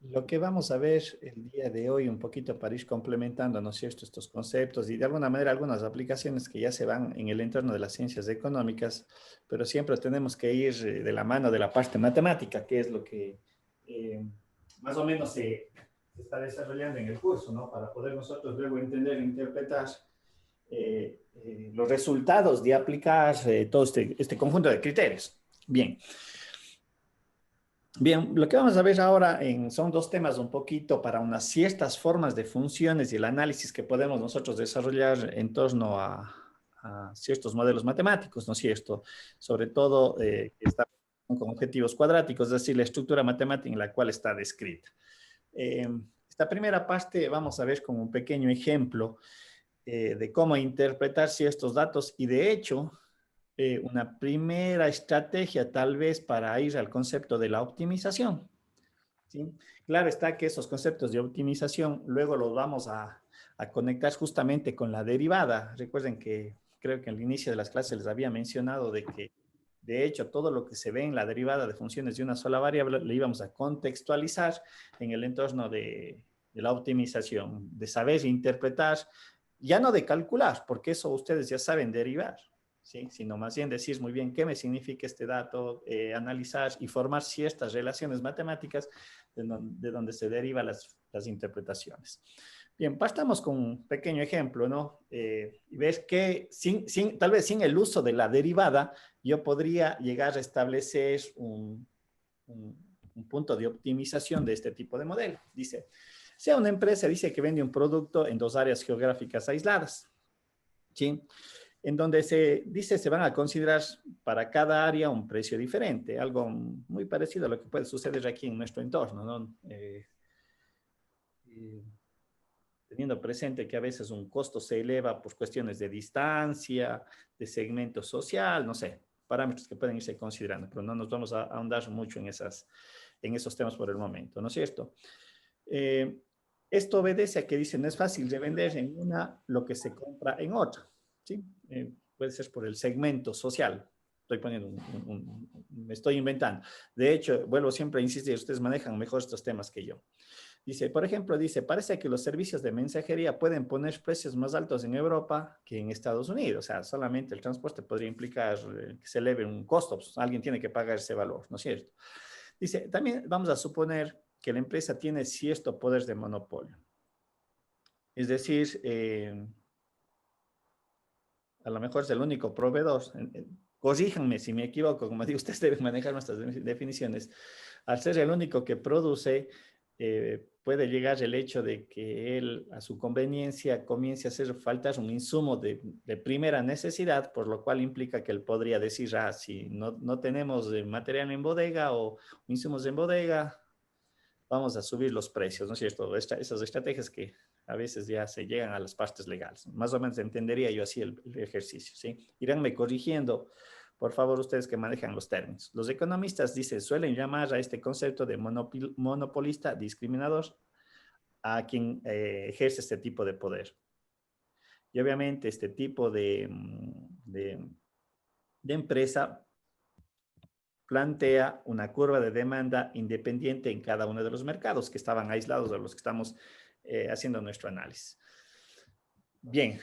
Lo que vamos a ver el día de hoy, un poquito para ir complementando, ¿no es cierto?, estos conceptos y de alguna manera algunas aplicaciones que ya se van en el entorno de las ciencias económicas, pero siempre tenemos que ir de la mano de la parte matemática, que es lo que eh, más o menos se está desarrollando en el curso, ¿no? Para poder nosotros luego entender e interpretar los resultados de aplicar todo este conjunto de criterios. Bien. Bien, lo que vamos a ver ahora son dos temas un poquito para unas ciertas formas de funciones y el análisis que podemos nosotros desarrollar en torno a ciertos modelos matemáticos, ¿no es cierto? Sobre todo que están con objetivos cuadráticos, es decir, la estructura matemática en la cual está descrita. Esta primera parte vamos a ver como un pequeño ejemplo de cómo interpretar ciertos datos y de hecho una primera estrategia tal vez para ir al concepto de la optimización. ¿Sí? Claro está que esos conceptos de optimización luego los vamos a conectar justamente con la derivada. Recuerden que creo que al inicio de las clases les había mencionado de que de hecho todo lo que se ve en la derivada de funciones de una sola variable le íbamos a contextualizar en el entorno de la optimización, de saber interpretar, ya no de calcular, porque eso ustedes ya saben derivar, ¿sí? Sino más bien decir muy bien qué me significa este dato, analizar y formar ciertas relaciones matemáticas de donde se derivan las interpretaciones. Bien, partamos con un pequeño ejemplo, ¿no? Y ves que tal vez sin el uso de la derivada, yo podría llegar a establecer un punto de optimización de este tipo de modelo. Dice, sea una empresa, dice que vende un producto en dos áreas geográficas aisladas, ¿sí? En donde se dice se van a considerar para cada área un precio diferente, algo muy parecido a lo que puede suceder aquí en nuestro entorno, ¿no? Eh, teniendo presente que a veces un costo se eleva por cuestiones de distancia, de segmento social, no sé, parámetros que pueden irse considerando, pero no nos vamos a ahondar mucho en esos temas por el momento, ¿no es cierto? Eh, Esto obedece a que dicen, no es fácil de vender en una lo que se compra en otra, ¿sí? Puede ser por el segmento social. Estoy poniendo me estoy inventando. De hecho, vuelvo siempre a insistir, ustedes manejan mejor estos temas que yo. Dice, por ejemplo, dice, parece que los servicios de mensajería pueden poner precios más altos en Europa que en Estados Unidos. O sea, solamente el transporte podría implicar que se eleve un costo. Pues, alguien tiene que pagar ese valor, ¿no es cierto? Dice, también vamos a suponer que la empresa tiene cierto poder de monopolio. Es decir, a lo mejor es el único proveedor. Corríjanme si me equivoco, como digo, ustedes deben manejar nuestras definiciones. Al ser el único que produce, puede llegar el hecho de que él, a su conveniencia, comience a hacer faltas un insumo de primera necesidad, por lo cual implica que él podría decir, ah, si no tenemos material en bodega o insumos en bodega, vamos a subir los precios, ¿no es cierto? Esas estrategias que a veces ya se llegan a las partes legales. Más o menos entendería yo así el ejercicio, ¿sí? Iránme corrigiendo, por favor, ustedes que manejan los términos. Los economistas, dicen, suelen llamar a este concepto de monopolista discriminador a quien ejerce este tipo de poder. Y obviamente este tipo de empresa plantea una curva de demanda independiente en cada uno de los mercados que estaban aislados de los que estamos haciendo nuestro análisis. Bien,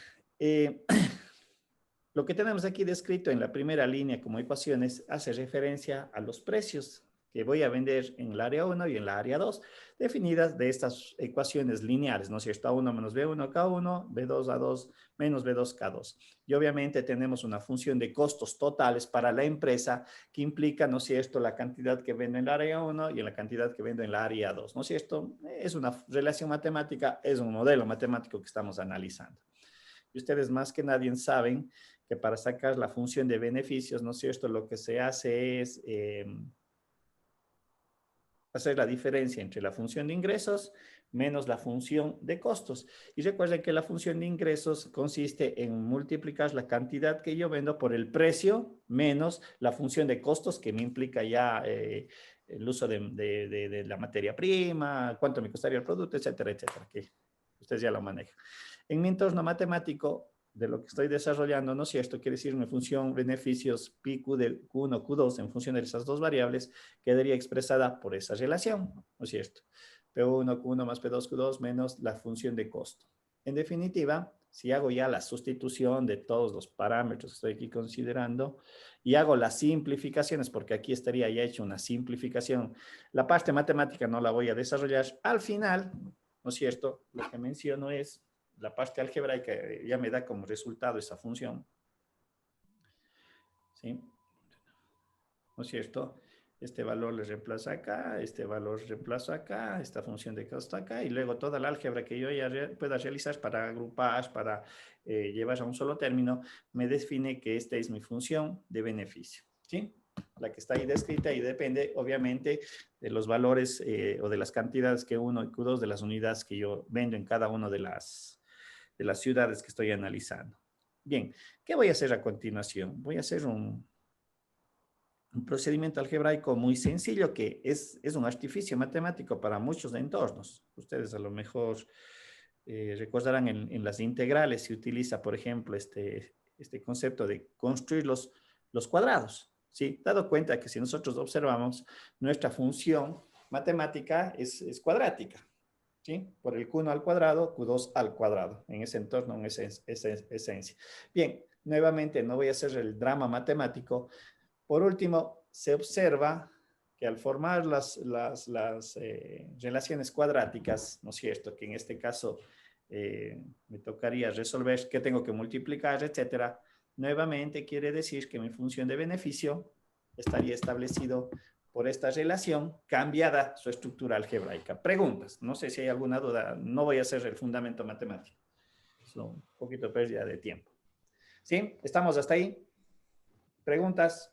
lo que tenemos aquí descrito en la primera línea como ecuaciones hace referencia a los precios que voy a vender en el área 1 y en la área 2, definidas de estas ecuaciones lineales, ¿no es cierto? A1 menos B1 K1, B2 A2 menos B2 K2. Y obviamente tenemos una función de costos totales para la empresa que implica, ¿no es cierto?, la cantidad que vendo en el área 1 y la cantidad que vendo en la área 2, ¿no es cierto? Es una relación matemática, es un modelo matemático que estamos analizando. Y ustedes más que nadie saben que para sacar la función de beneficios, ¿no es cierto?, lo que se hace es hacer la diferencia entre la función de ingresos menos la función de costos. Y recuerden que la función de ingresos consiste en multiplicar la cantidad que yo vendo por el precio menos la función de costos que me implica ya el uso de la materia prima, cuánto me costaría el producto, etcétera, etcétera, que ustedes ya lo manejan. En mi entorno matemático, de lo que estoy desarrollando, ¿no es cierto? Quiere decir mi función beneficios pi q de q1, q2 en función de esas dos variables quedaría expresada por esa relación, ¿no es cierto? P1, Q1 más P2, Q2 menos la función de costo. En definitiva, si hago ya la sustitución de todos los parámetros que estoy aquí considerando y hago las simplificaciones, porque aquí estaría ya hecho una simplificación, la parte matemática no la voy a desarrollar. Al final, ¿no es cierto? Lo que menciono es la parte algebraica, ya me da como resultado esa función. ¿Sí? ¿No es cierto? Este valor le reemplazo acá, este valor reemplazo acá, esta función de costo acá, y luego toda la álgebra que yo ya pueda realizar para agrupar, para llevar a un solo término, me define que esta es mi función de beneficio, ¿sí? La que está ahí descrita y depende, obviamente, de los valores o de las cantidades Q1 y Q2 de las unidades que yo vendo en cada una de las ciudades que estoy analizando. Bien, ¿qué voy a hacer a continuación? Voy a hacer un procedimiento algebraico muy sencillo que es un artificio matemático para muchos entornos. Ustedes a lo mejor recordarán en las integrales se utiliza, por ejemplo, este concepto de construir los cuadrados. ¿Sí? Dado cuenta que si nosotros observamos, nuestra función matemática es cuadrática. ¿Sí? Por el Q1 al cuadrado, Q2 al cuadrado, en ese entorno, en esa esencia. Bien, nuevamente no voy a hacer el drama matemático. Por último, se observa que al formar las relaciones cuadráticas, ¿no es cierto? Que en este caso me tocaría resolver qué tengo que multiplicar, etcétera. Nuevamente quiere decir que mi función de beneficio estaría establecido por esta relación cambiada su estructura algebraica. Preguntas, no sé si hay alguna duda, no voy a hacer el fundamento matemático. Es un poquito pérdida de tiempo. ¿Sí? ¿Estamos hasta ahí? ¿Preguntas?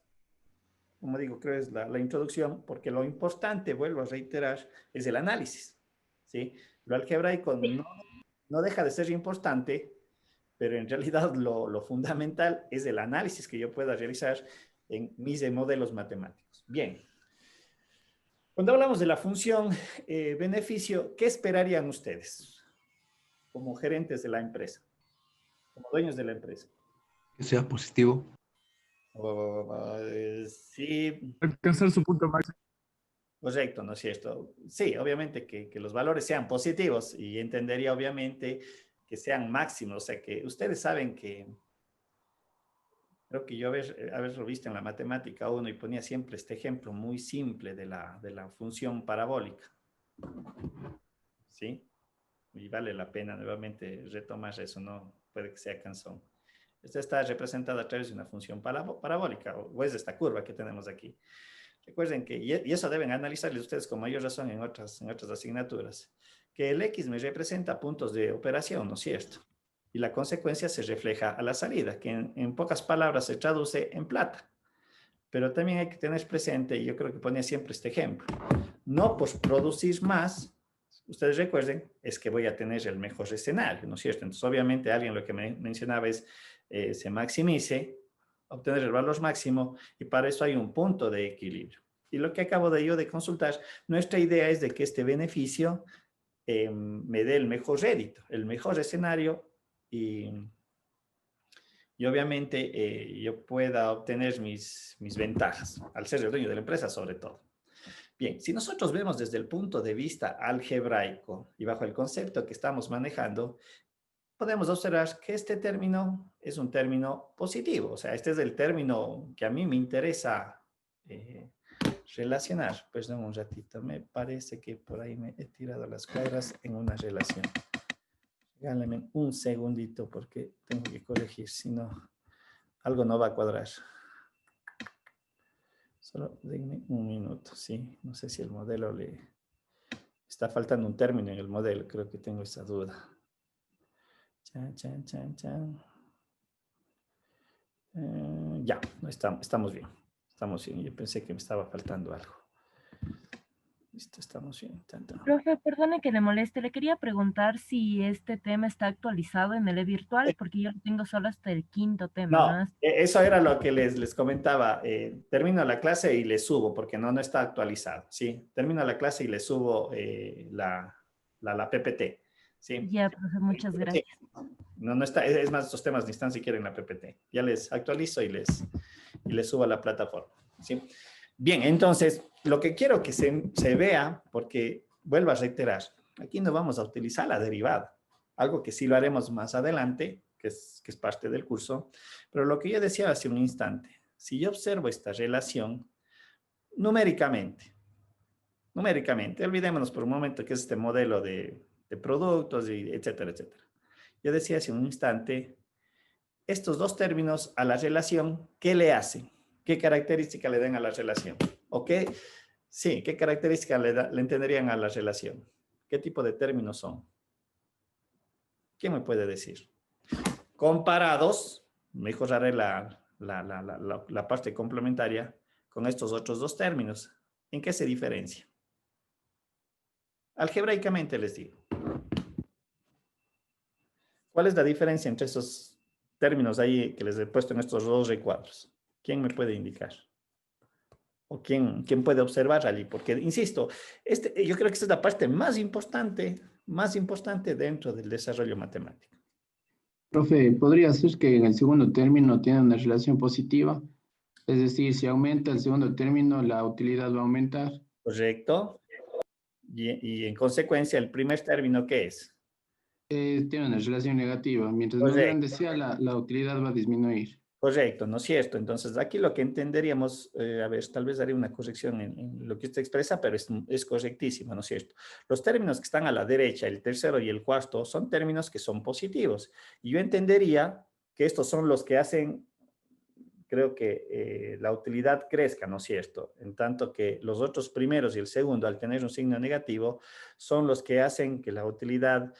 Como digo, creo es la introducción, porque lo importante, vuelvo a reiterar, es el análisis. ¿Sí? Lo algebraico no deja de ser importante, pero en realidad lo fundamental es el análisis que yo pueda realizar en mis modelos matemáticos. Bien. Cuando hablamos de la función beneficio, ¿qué esperarían ustedes como gerentes de la empresa, como dueños de la empresa? Que sea positivo. Sí, Alcanzar su punto máximo. correcto, ¿no es cierto? Sí, obviamente que los valores sean positivos y entendería obviamente que sean máximos, o sea que ustedes saben que, creo que yo haberlo visto en la matemática 1 y ponía siempre este ejemplo muy simple de la función parabólica, ¿sí? Y vale la pena nuevamente retomar eso, no puede que sea cansón. Esta está representada a través de una función parabólica, o es esta curva que tenemos aquí. Recuerden que, y eso deben analizarlo ustedes con mayor razón en otras asignaturas, que el X me representa puntos de operación, ¿no es cierto? Y la consecuencia se refleja a la salida, que en pocas palabras se traduce en plata. Pero también hay que tener presente, y yo creo que ponía siempre este ejemplo, no por producir más, ustedes recuerden, es que voy a tener el mejor escenario, ¿no es cierto? Entonces, obviamente, alguien lo que me mencionaba es, se maximice, obtener el valor máximo, y para eso hay un punto de equilibrio. Y lo que acabo de yo de consultar, nuestra idea es de que este beneficio me dé el mejor rédito, el mejor escenario, y obviamente yo pueda obtener mis ventajas, al ser el dueño de la empresa sobre todo. Bien, si nosotros vemos desde el punto de vista algebraico y bajo el concepto que estamos manejando, podemos observar que este término es un término positivo. O sea, este es el término que a mí me interesa relacionar. Perdón un ratito, me parece que por ahí me he tirado las cuadras en una relación. Regálenme un segundito porque tengo que corregir, si no, algo no va a cuadrar. Solo denme un minuto, sí. No sé si el modelo le está faltando un término en el modelo, creo que tengo esa duda. Chan, chan, chan, chan. Ya, estamos bien. Estamos bien. Yo pensé que me estaba faltando algo. Listo, estamos bien. Profe, perdone que le moleste. Le quería preguntar si este tema está actualizado en el e-virtual, porque yo lo tengo solo hasta el quinto tema, No, ¿no? eso era lo que les comentaba. Termino la clase y le subo, porque no está actualizado. Sí, termino la clase y le subo la PPT. Sí. Ya, profe, muchas gracias. Sí. No está, es más, estos temas ni están siquiera en la PPT. Ya les actualizo y les subo a la plataforma. ¿Sí? Bien, entonces, lo que quiero que se vea, porque vuelvo a reiterar, aquí no vamos a utilizar la derivada, algo que sí lo haremos más adelante, que es parte del curso, pero lo que yo decía hace un instante, si yo observo esta relación numéricamente, olvidémonos por un momento que es este modelo de productos, y etcétera, etcétera. Yo decía hace un instante, estos dos términos a la relación, ¿qué le hacen? ¿Qué característica le dan a la relación? ¿O qué? Sí, ¿qué característica le entenderían a la relación? ¿Qué tipo de términos son? ¿Quién me puede decir? Comparados, mejoraré la parte complementaria con estos otros dos términos. ¿En qué se diferencia? Algebraicamente les digo. ¿Cuál es la diferencia entre esos términos ahí que les he puesto en estos dos recuadros? ¿Quién me puede indicar? ¿O quién puede observar allí? Porque, insisto, yo creo que esta es la parte más importante dentro del desarrollo matemático. Profe, podría ser que en el segundo término tiene una relación positiva, es decir, si aumenta el segundo término, la utilidad va a aumentar. ¿Correcto? Y en consecuencia, el primer término, ¿qué es? Tiene una relación negativa, mientras más Correcto. grande sea, la utilidad va a disminuir. Correcto, ¿no es cierto? Entonces, aquí lo que entenderíamos, a ver, tal vez haré una corrección en lo que usted expresa, pero es correctísimo, ¿no es cierto? Los términos que están a la derecha, el tercero y el cuarto, son términos que son positivos. Y yo entendería que estos son los que hacen, creo que la utilidad crezca, ¿no es cierto? En tanto que los otros primeros y el segundo, al tener un signo negativo, son los que hacen que la utilidad,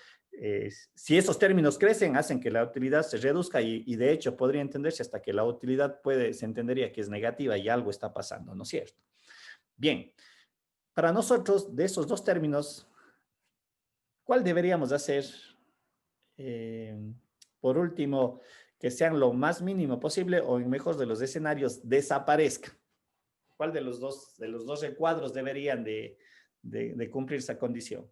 si esos términos crecen, hacen que la utilidad se reduzca y de hecho podría entenderse hasta que la utilidad se entendería que es negativa y algo está pasando, ¿no es cierto? Bien, para nosotros, de esos dos términos, ¿cuál deberíamos hacer? Por último, que sean lo más mínimo posible o en mejor de los escenarios desaparezca. ¿Cuál de los dos recuadros deberían de cumplir esa condición?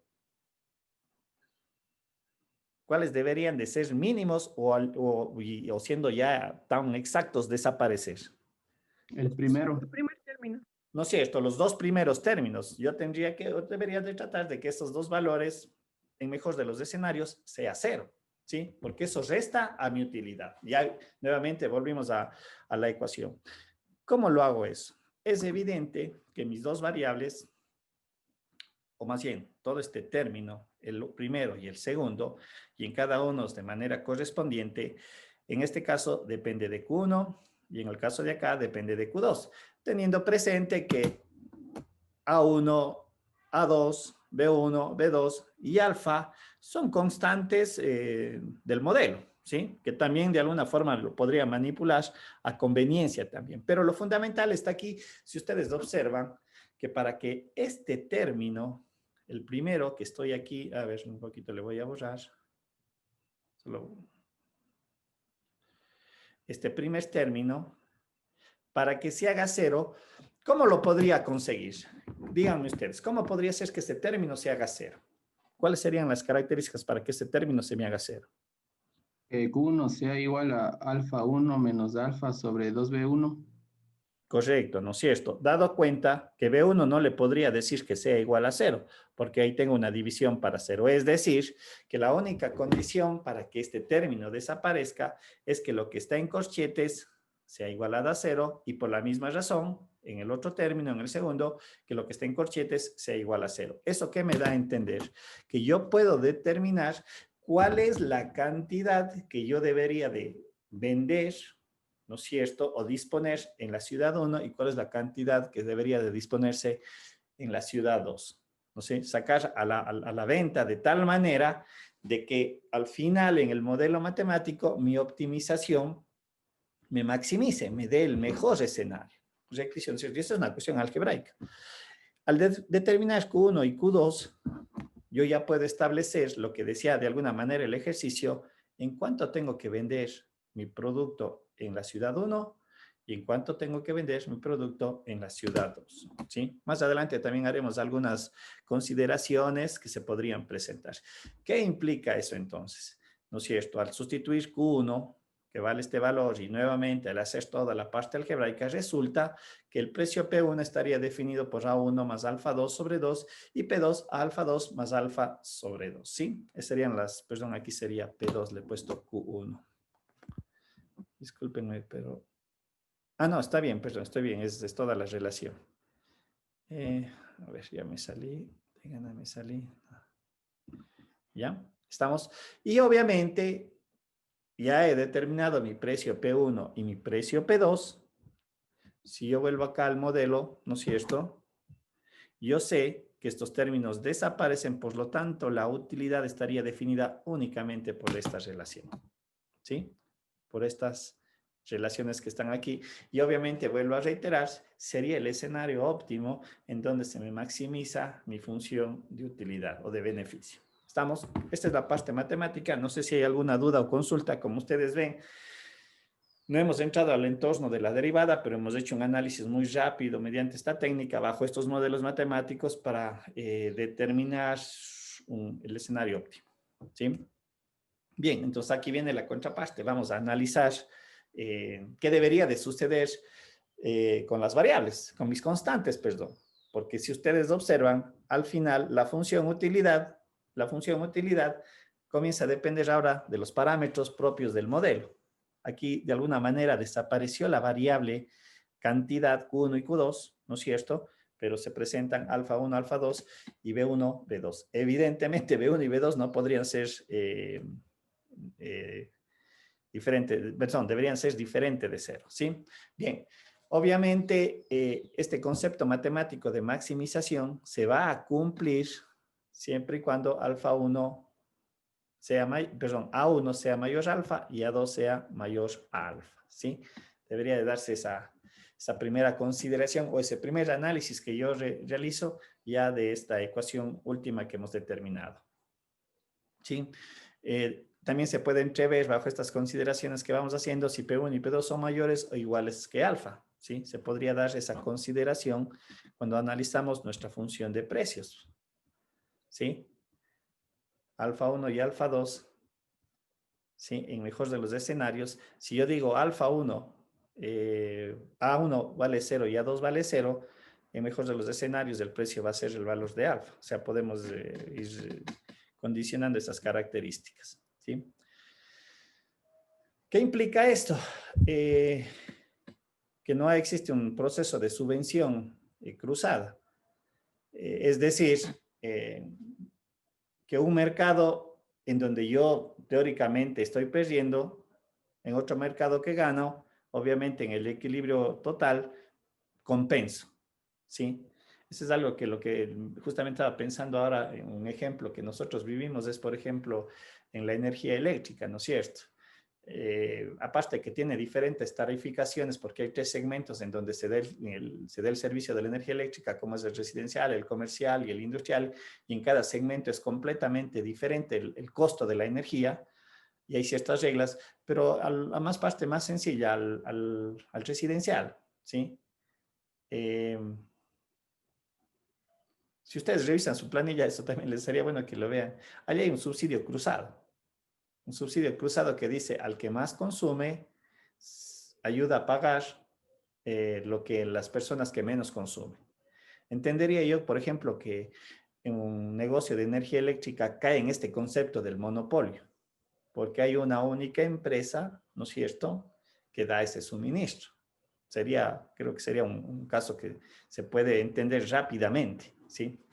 ¿Cuáles deberían de ser mínimos o siendo ya tan exactos desaparecer? El primero. El primer término. No es cierto, los dos primeros términos. Yo debería de tratar de que esos dos valores, en mejor de los escenarios, sea cero, ¿sí? Porque eso resta a mi utilidad. Ya nuevamente volvimos a la ecuación. ¿Cómo lo hago eso? Es evidente que mis dos variables, o más bien, todo este término, el primero y el segundo, y en cada uno de manera correspondiente, en este caso depende de Q1 y en el caso de acá depende de Q2, teniendo presente que A1, A2, B1, B2 y alfa son constantes del modelo, ¿sí? Que también de alguna forma lo podría manipular a conveniencia también. Pero lo fundamental está aquí, si ustedes observan, que para que este término, el primero que estoy aquí, a ver, un poquito le voy a borrar, solo este primer término, para que se haga cero, ¿cómo lo podría conseguir? Díganme ustedes, ¿cómo podría ser que este término se haga cero? ¿Cuáles serían las características para que este término se me haga cero? Que Q1 sea igual a alfa 1 menos alfa sobre 2B1. Correcto, ¿no es cierto? Dado cuenta que B1 no le podría decir que sea igual a cero, porque ahí tengo una división para cero. Es decir, que la única condición para que este término desaparezca es que lo que está en corchetes sea igualado a cero y por la misma razón, en el otro término, en el segundo, que lo que está en corchetes sea igual a cero. ¿Eso qué me da a entender? Que yo puedo determinar cuál es la cantidad que yo debería de vender, ¿no es cierto?, o disponer en la ciudad 1 y cuál es la cantidad que debería de disponerse en la ciudad 2. ¿No sé? Sacar a la venta de tal manera de que al final en el modelo matemático mi optimización me maximice, me dé el mejor escenario. Y esa es una cuestión algebraica. Al determinar Q1 y Q2, yo ya puedo establecer lo que decía de alguna manera el ejercicio, en cuánto tengo que vender mi producto en la ciudad 1 y en cuánto tengo que vender mi producto en la ciudad 2. ¿Sí? Más adelante también haremos algunas consideraciones que se podrían presentar. ¿Qué implica eso entonces? ¿No es cierto? Al sustituir Q1 que vale este valor, y nuevamente al hacer toda la parte algebraica, resulta que el precio P1 estaría definido por A1 más alfa 2 sobre 2 y P2 alfa 2 más alfa sobre 2, ¿sí? Esas serían perdón, aquí sería P2, le he puesto Q1. Discúlpenme, pero... Ah, no, está bien, perdón, estoy bien, es toda la relación. A ver, ya me salí, me salí. ¿Ya? ¿Estamos? Y obviamente ya he determinado mi precio P1 y mi precio P2. Si yo vuelvo acá al modelo, ¿no es cierto? Yo sé que estos términos desaparecen, por lo tanto, la utilidad estaría definida únicamente por esta relación, ¿sí? Por estas relaciones que están aquí. Y obviamente, vuelvo a reiterar, sería el escenario óptimo en donde se me maximiza mi función de utilidad o de beneficio. ¿Estamos? Esta es la parte matemática. No sé si hay alguna duda o consulta. Como ustedes ven, no hemos entrado al entorno de la derivada, pero hemos hecho un análisis muy rápido mediante esta técnica bajo estos modelos matemáticos para determinar el escenario óptimo, ¿sí? Bien, entonces aquí viene la contraparte. Vamos a analizar qué debería de suceder con las variables, con mis constantes, perdón. Porque si ustedes observan, al final la función utilidad comienza a depender ahora de los parámetros propios del modelo. Aquí, de alguna manera, desapareció la variable cantidad Q1 y Q2, ¿no es cierto? Pero se presentan alfa 1, alfa 2 y B1, B2. Evidentemente, B1 y B2 no podrían ser diferentes, perdón, deberían ser diferentes de cero, ¿sí? Bien, obviamente, este concepto matemático de maximización se va a cumplir siempre y cuando alfa 1 sea perdón, A1 sea mayor alfa y A2 sea mayor alfa, ¿sí? Debería de darse esa primera consideración o ese primer análisis que yo realizo ya de esta ecuación última que hemos determinado, ¿sí? También se puede entrever bajo estas consideraciones que vamos haciendo si P1 y P2 son mayores o iguales que alfa, ¿sí? Se podría dar esa consideración cuando analizamos nuestra función de precios, ¿sí? Alfa 1 y alfa 2, ¿sí? En mejor de los escenarios, si yo digo alfa 1, A1 vale 0 y A2 vale 0, en mejor de los escenarios el precio va a ser el valor de alfa. O sea, podemos ir condicionando esas características, ¿sí? ¿Qué implica esto? Que no existe un proceso de subvención cruzada. Es decir, que un mercado en donde yo teóricamente estoy perdiendo, en otro mercado que gano, obviamente en el equilibrio total, compenso, ¿sí? Eso es algo que lo que justamente estaba pensando ahora en un ejemplo que nosotros vivimos es, por ejemplo, en la energía eléctrica, ¿no es cierto? Aparte que tiene diferentes tarificaciones porque hay tres segmentos en donde se da el servicio de la energía eléctrica, como es el residencial, el comercial y el industrial, y en cada segmento es completamente diferente el costo de la energía y hay ciertas reglas, pero a más parte más sencilla, al residencial, ¿sí? Si ustedes revisan su planilla, eso también les sería bueno que lo vean. Allí hay un subsidio cruzado. Un subsidio cruzado que dice al que más consume, ayuda a pagar lo que las personas que menos consumen. Entendería yo, por ejemplo, que en un negocio de energía eléctrica cae en este concepto del monopolio, porque hay una única empresa, ¿no es cierto?, que da ese suministro. Creo que sería un caso que se puede entender rápidamente, ¿sí?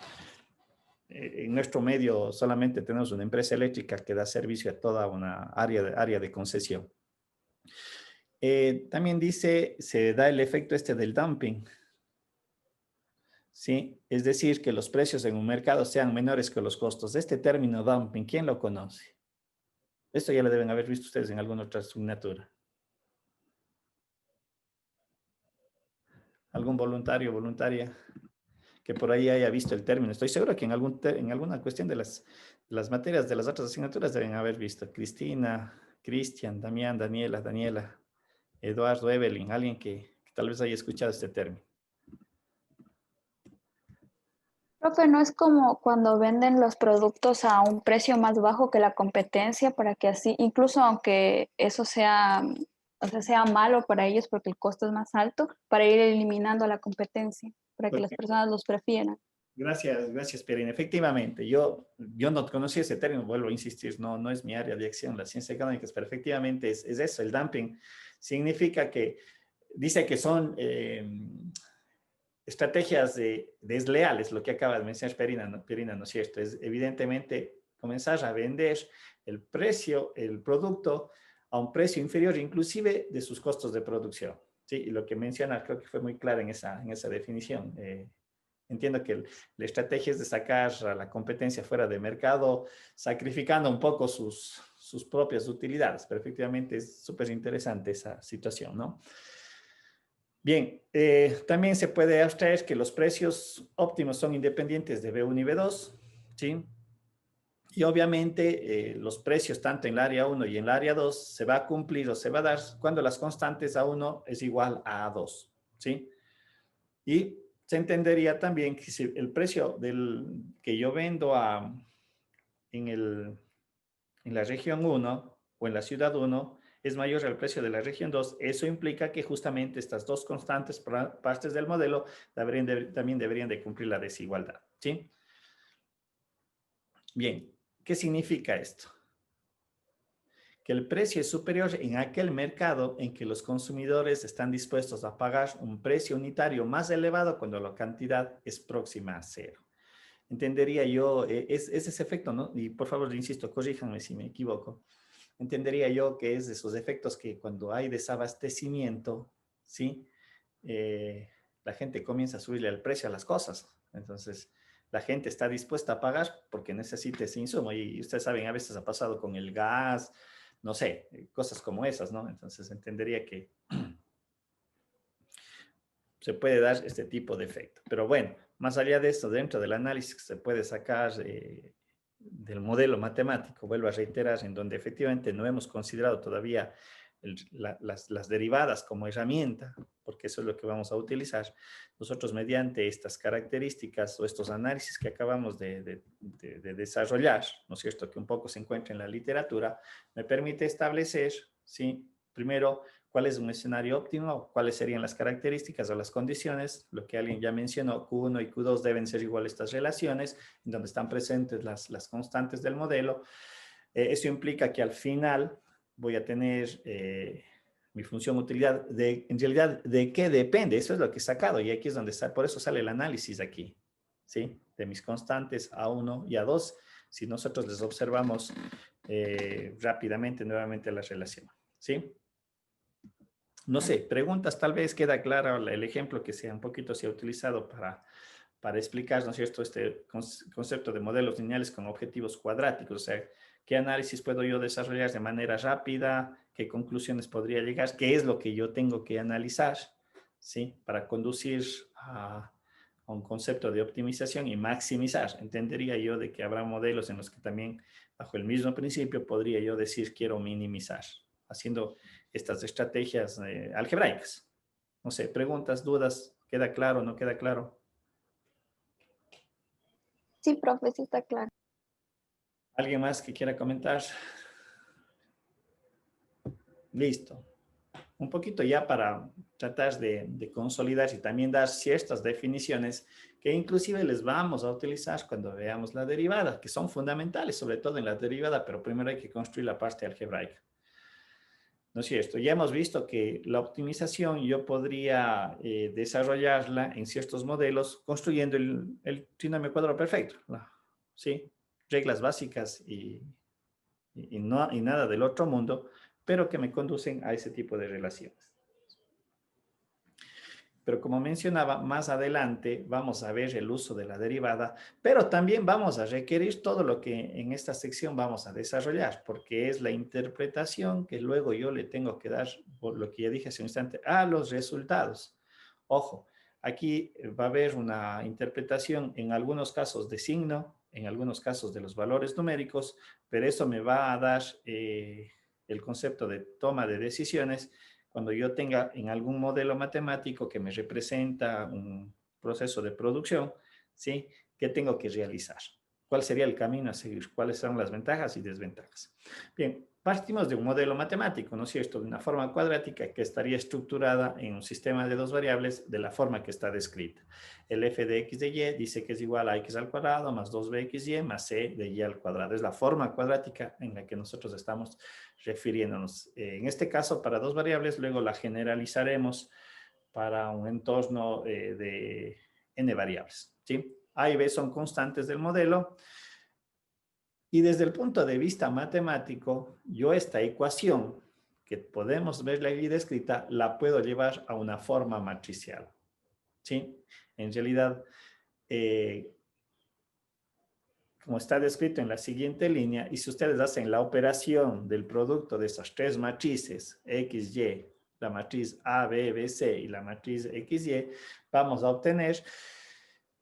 En nuestro medio solamente tenemos una empresa eléctrica que da servicio a toda una área de concesión. También dice, se da el efecto del dumping, ¿sí? Es decir, que los precios en un mercado sean menores que los costos. Este término dumping, ¿quién lo conoce? Esto ya lo deben haber visto ustedes en alguna otra asignatura. ¿Algún voluntario o voluntaria que por ahí haya visto el término? Estoy seguro que en alguna cuestión de las materias de las otras asignaturas deben haber visto. Cristina, Cristian, Damián, Daniela, Eduardo, Evelyn, alguien que tal vez haya escuchado este término. Profe, ¿no es como cuando venden los productos a un precio más bajo que la competencia para que así, incluso aunque eso sea, o sea, sea malo para ellos porque el costo es más alto, para ir eliminando a la competencia, para que las personas los prefieran? Gracias, gracias, Pierina. Efectivamente, yo no conocí ese término, vuelvo a insistir, no es mi área de acción, las ciencias económicas, pero efectivamente es eso, el dumping significa que dice que son estrategias desleales, lo que acaba de mencionar Pierina, ¿no es cierto? Es evidentemente comenzar a vender el producto a un precio inferior inclusive de sus costos de producción, ¿sí? Y lo que menciona creo que fue muy claro en esa definición. Entiendo que la estrategia es de sacar a la competencia fuera de mercado, sacrificando un poco sus propias utilidades, pero efectivamente es súper interesante esa situación, ¿no? Bien, también se puede abstraer que los precios óptimos son independientes de B1 y B2, ¿sí? Y obviamente los precios tanto en el área 1 y en el área 2 se va a cumplir o se va a dar cuando las constantes A1 es igual a A2, ¿sí? Y se entendería también que si el precio que yo vendo en la región 1 o en la ciudad 1 es mayor al precio de la región 2, eso implica que justamente estas dos constantes partes del modelo también deberían de cumplir la desigualdad, ¿sí? Bien, ¿qué significa esto? Que el precio es superior en aquel mercado en que los consumidores están dispuestos a pagar un precio unitario más elevado cuando la cantidad es próxima a cero. Entendería yo, es ese efecto, ¿no? Y por favor, insisto, corríjanme si me equivoco. Entendería yo que es de esos efectos que cuando hay desabastecimiento, ¿sí? La gente comienza a subirle el precio a las cosas. Entonces, la gente está dispuesta a pagar porque necesita ese insumo. Y ustedes saben, a veces ha pasado con el gas, no sé, cosas como esas, ¿no? Entonces, entendería que se puede dar este tipo de efecto. Pero bueno, más allá de esto, dentro del análisis que se puede sacar del modelo matemático, vuelvo a reiterar, en donde efectivamente no hemos considerado todavía las derivadas como herramienta, porque eso es lo que vamos a utilizar. Nosotros mediante estas características o estos análisis que acabamos de desarrollar, ¿no es cierto?, que un poco se encuentra en la literatura, me permite establecer, ¿sí?, primero, cuál es un escenario óptimo, cuáles serían las características o las condiciones, lo que alguien ya mencionó, Q1 y Q2 deben ser iguales estas relaciones, en donde están presentes las constantes del modelo. Eso implica que al final voy a tener mi función utilidad, en realidad, ¿de qué depende? Eso es lo que he sacado y aquí es donde está, por eso sale el análisis aquí, ¿sí? De mis constantes A1 y A2, si nosotros les observamos rápidamente nuevamente la relación, ¿sí? No sé, preguntas, tal vez queda claro el ejemplo que sea un poquito se ha utilizado para explicar, ¿no es cierto?, este concepto de modelos lineales con objetivos cuadráticos, o sea, qué análisis puedo yo desarrollar de manera rápida, qué conclusiones podría llegar, qué es lo que yo tengo que analizar, ¿sí?, para conducir a un concepto de optimización y maximizar. Entendería yo de que habrá modelos en los que también, bajo el mismo principio, podría yo decir quiero minimizar, haciendo estas estrategias algebraicas. No sé, preguntas, dudas, ¿queda claro, no queda claro? Sí, profe, sí está claro. ¿Alguien más que quiera comentar? Listo. Un poquito ya para tratar de consolidar y también dar ciertas definiciones que inclusive les vamos a utilizar cuando veamos la derivada, que son fundamentales, sobre todo en la derivada, pero primero hay que construir la parte algebraica. ¿No es cierto? Ya hemos visto que la optimización yo podría desarrollarla en ciertos modelos construyendo el trinomio cuadrado perfecto, ¿sí? Reglas básicas y nada del otro mundo, pero que me conducen a ese tipo de relaciones. Pero como mencionaba, más adelante vamos a ver el uso de la derivada, pero también vamos a requerir todo lo que en esta sección vamos a desarrollar, porque es la interpretación que luego yo le tengo que dar, por lo que ya dije hace un instante, a los resultados. Ojo, aquí va a haber una interpretación en algunos casos de signo, en algunos casos de los valores numéricos, pero eso me va a dar el concepto de toma de decisiones cuando yo tenga en algún modelo matemático que me representa un proceso de producción, ¿sí? ¿Qué tengo que realizar? ¿Cuál sería el camino a seguir? ¿Cuáles son las ventajas y desventajas? Bien, partimos de un modelo matemático, ¿no es cierto? De una forma cuadrática que estaría estructurada en un sistema de dos variables de la forma que está descrita. El f de x de y dice que es igual a x al cuadrado más 2bxy más c de y al cuadrado. Es la forma cuadrática en la que nosotros estamos refiriéndonos. En este caso, para dos variables, luego la generalizaremos para un entorno de n variables, ¿sí? A y b son constantes del modelo. Y desde el punto de vista matemático, yo esta ecuación que podemos verla ahí descrita, la puedo llevar a una forma matricial, ¿sí? En realidad, como está descrito en la siguiente línea, y si ustedes hacen la operación del producto de esas tres matrices, X, Y, la matriz A, B, B, C y la matriz X, Y, vamos a obtener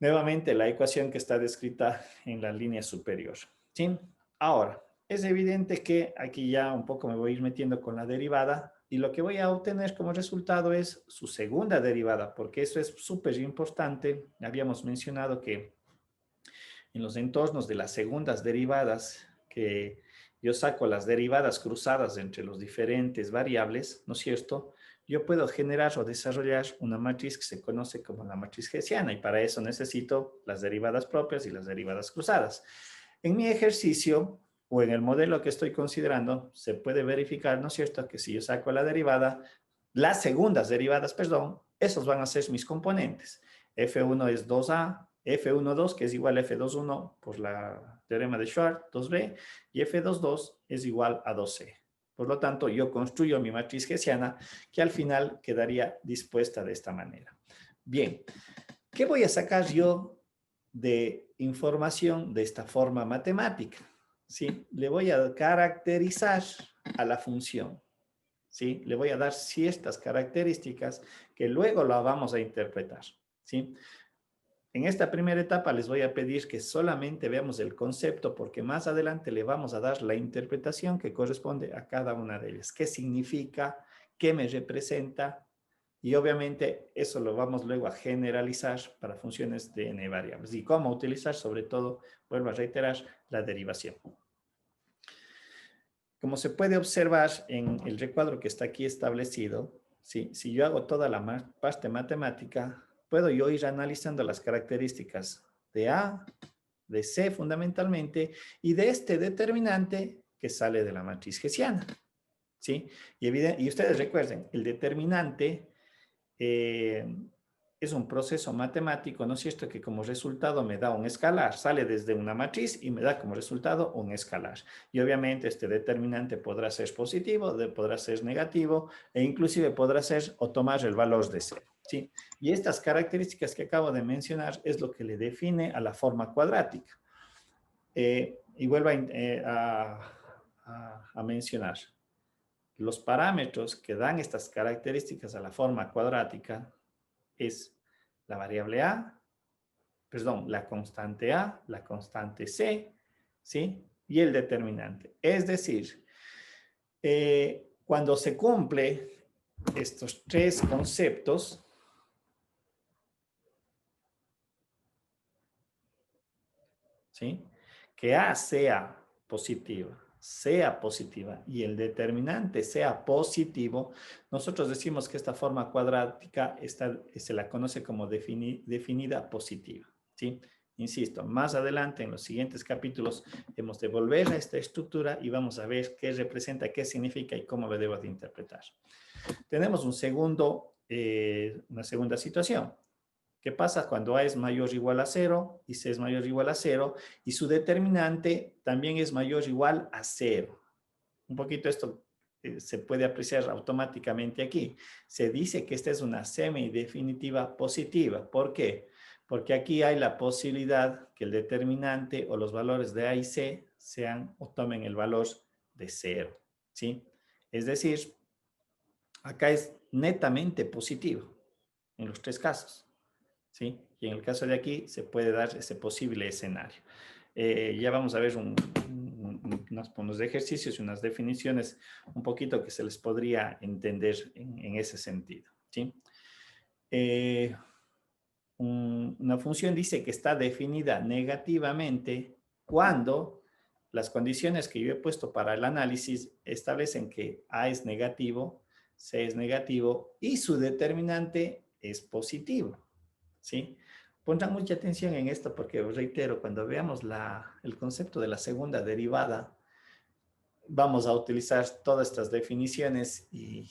nuevamente la ecuación que está descrita en la línea superior, ¿sí? Ahora, es evidente que aquí ya un poco me voy a ir metiendo con la derivada y lo que voy a obtener como resultado es su segunda derivada, porque eso es súper importante. Habíamos mencionado que en los entornos de las segundas derivadas, que yo saco las derivadas cruzadas entre los diferentes variables, ¿no es cierto? Yo puedo generar o desarrollar una matriz que se conoce como la matriz hessiana y para eso necesito las derivadas propias y las derivadas cruzadas. En mi ejercicio o en el modelo que estoy considerando, se puede verificar, ¿no es cierto?, que si yo saco la derivada, las segundas derivadas, perdón, esos van a ser mis componentes. F1 es 2A, F1,2 que es igual a F2,1 por la teorema de Schwarz, 2B, y F2,2 es igual a 2C. Por lo tanto, yo construyo mi matriz hessiana que al final quedaría dispuesta de esta manera. Bien, ¿qué voy a sacar yo de información de esta forma matemática? ¿Sí? Le voy a caracterizar a la función. ¿Sí? Le voy a dar ciertas características que luego la vamos a interpretar. ¿Sí? En esta primera etapa les voy a pedir que solamente veamos el concepto porque más adelante le vamos a dar la interpretación que corresponde a cada una de ellas. ¿Qué significa? ¿Qué me representa? Y obviamente eso lo vamos luego a generalizar para funciones de n variables. ¿Y cómo utilizar? Sobre todo, vuelvo a reiterar, la derivación. Como se puede observar en el recuadro que está aquí establecido, ¿sí? Si yo hago toda la parte matemática, puedo yo ir analizando las características de A, de C fundamentalmente, y de este determinante que sale de la matriz hessiana, ¿sí? Y ustedes recuerden, el determinante es un proceso matemático, ¿no es cierto?, que como resultado me da un escalar, sale desde una matriz y me da como resultado un escalar. Y obviamente este determinante podrá ser positivo, podrá ser negativo e inclusive podrá ser o tomar el valor de cero, ¿sí? Y estas características que acabo de mencionar es lo que le define a la forma cuadrática. Y vuelvo a mencionar. Los parámetros que dan estas características a la forma cuadrática es la variable A, perdón, la constante A, la constante C, ¿sí? Y el determinante. Es decir, cuando se cumple estos tres conceptos, ¿sí? Que A sea positiva y el determinante sea positivo, nosotros decimos que esta forma cuadrática se la conoce como definida positiva, ¿sí? Insisto, más adelante en los siguientes capítulos hemos de volver a esta estructura y vamos a ver qué representa, qué significa y cómo lo debo de interpretar. Tenemos una segunda situación. ¿Qué pasa cuando A es mayor o igual a 0 y C es mayor o igual a 0 y su determinante también es mayor o igual a 0? Un poquito esto se puede apreciar automáticamente aquí. Se dice que esta es una semidefinitiva positiva. ¿Por qué? Porque aquí hay la posibilidad que el determinante o los valores de A y C sean o tomen el valor de 0, ¿sí? Es decir, acá es netamente positivo en los tres casos, ¿sí? Y en el caso de aquí se puede dar ese posible escenario. Ya vamos a ver unos ejercicios y unas definiciones un poquito que se les podría entender en ese sentido, ¿sí? una función dice que está definida negativamente cuando las condiciones que yo he puesto para el análisis establecen que A es negativo, C es negativo y su determinante es positivo, ¿sí? Pondrán mucha atención en esto porque, reitero, cuando veamos el concepto de la segunda derivada, vamos a utilizar todas estas definiciones y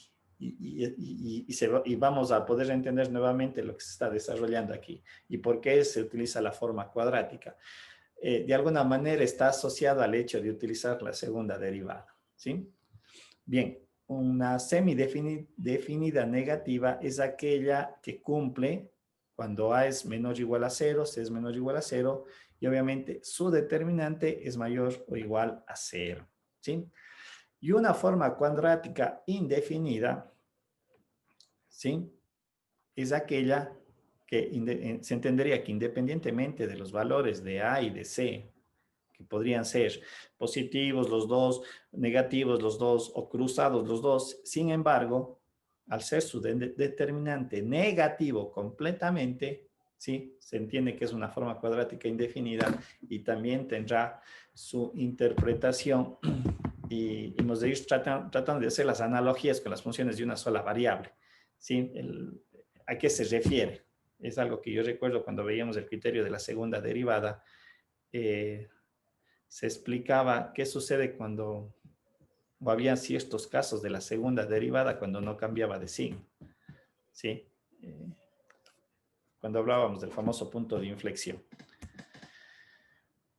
vamos a poder entender nuevamente lo que se está desarrollando aquí y por qué se utiliza la forma cuadrática. De alguna manera está asociado al hecho de utilizar la segunda derivada, ¿sí? Bien, una semidefinida negativa es aquella que cumple cuando A es menor o igual a 0, C es menor o igual a 0, y obviamente su determinante es mayor o igual a 0, ¿sí? Y una forma cuadrática indefinida, ¿sí? Es aquella que se entendería que independientemente de los valores de A y de C, que podrían ser positivos los dos, negativos los dos o cruzados los dos, sin embargo, al ser su determinante negativo completamente, ¿sí? Se entiende que es una forma cuadrática indefinida y también tendrá su interpretación y hemos de ir tratando de hacer las analogías con las funciones de una sola variable, ¿sí? ¿A qué se refiere? Es algo que yo recuerdo cuando veíamos el criterio de la segunda derivada, se explicaba qué sucede cuando o había ciertos casos de la segunda derivada cuando no cambiaba de signo, ¿sí? Cuando hablábamos del famoso punto de inflexión.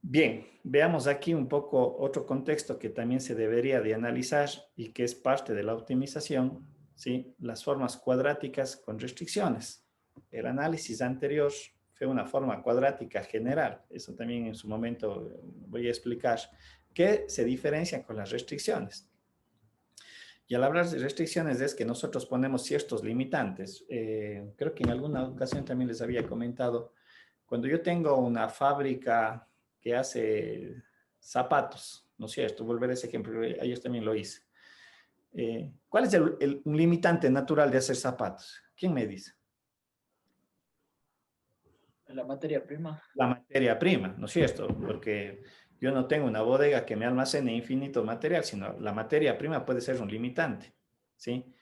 Bien, veamos aquí un poco otro contexto que también se debería de analizar y que es parte de la optimización, ¿sí? Las formas cuadráticas con restricciones. El análisis anterior fue una forma cuadrática general. Eso también en su momento voy a explicar, que se diferencian con las restricciones. Y al hablar de restricciones es que nosotros ponemos ciertos limitantes. Creo que en alguna ocasión también les había comentado, cuando yo tengo una fábrica que hace zapatos, ¿no es cierto? Volver a ese ejemplo, ayer también lo hice. ¿Cuál es un limitante natural de hacer zapatos? ¿Quién me dice? La materia prima. La materia prima, ¿no es cierto? Porque yo no tengo una bodega que me almacene infinito material, sino la materia prima puede ser un limitante, ¿sí?